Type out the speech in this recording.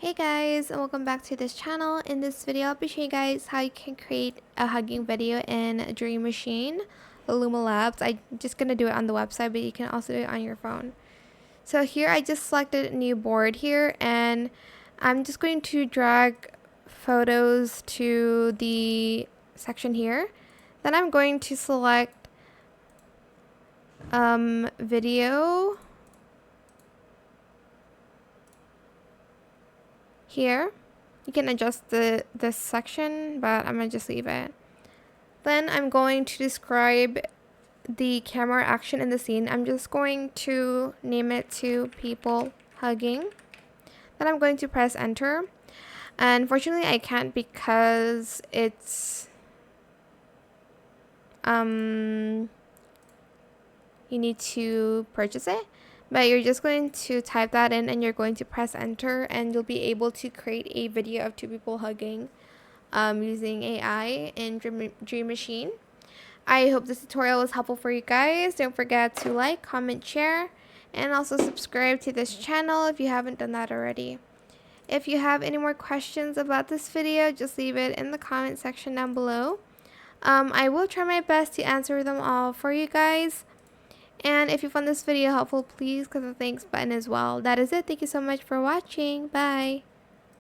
Hey guys, and welcome back to this channel. In this video, I'll be showing you guys how you can create a hugging video in Dream Machine, Luma Labs. I'm just gonna do it on the website, but you can also do it on your phone. So here, I just selected a new board here, and I'm just going to drag photos to the section here. Then I'm going to select video. Here, you can adjust this section, but I'm gonna just leave it. Then I'm going to describe the camera action in the scene. I'm just going to name it to people hugging. Then I'm going to press enter. Unfortunately, I can't because it's you need to purchase it. But you're just going to type that in and you're going to press enter, and you'll be able to create a video of two people hugging using AI in Dream Machine. I hope this tutorial was helpful for you guys. Don't forget to like, comment, share, and also subscribe to this channel if you haven't done that already. If you have any more questions about this video, just leave it in the comment section down below. I will try my best to answer them all for you guys. And if you found this video helpful, please click the thanks button as well. That is it. Thank you so much for watching. Bye.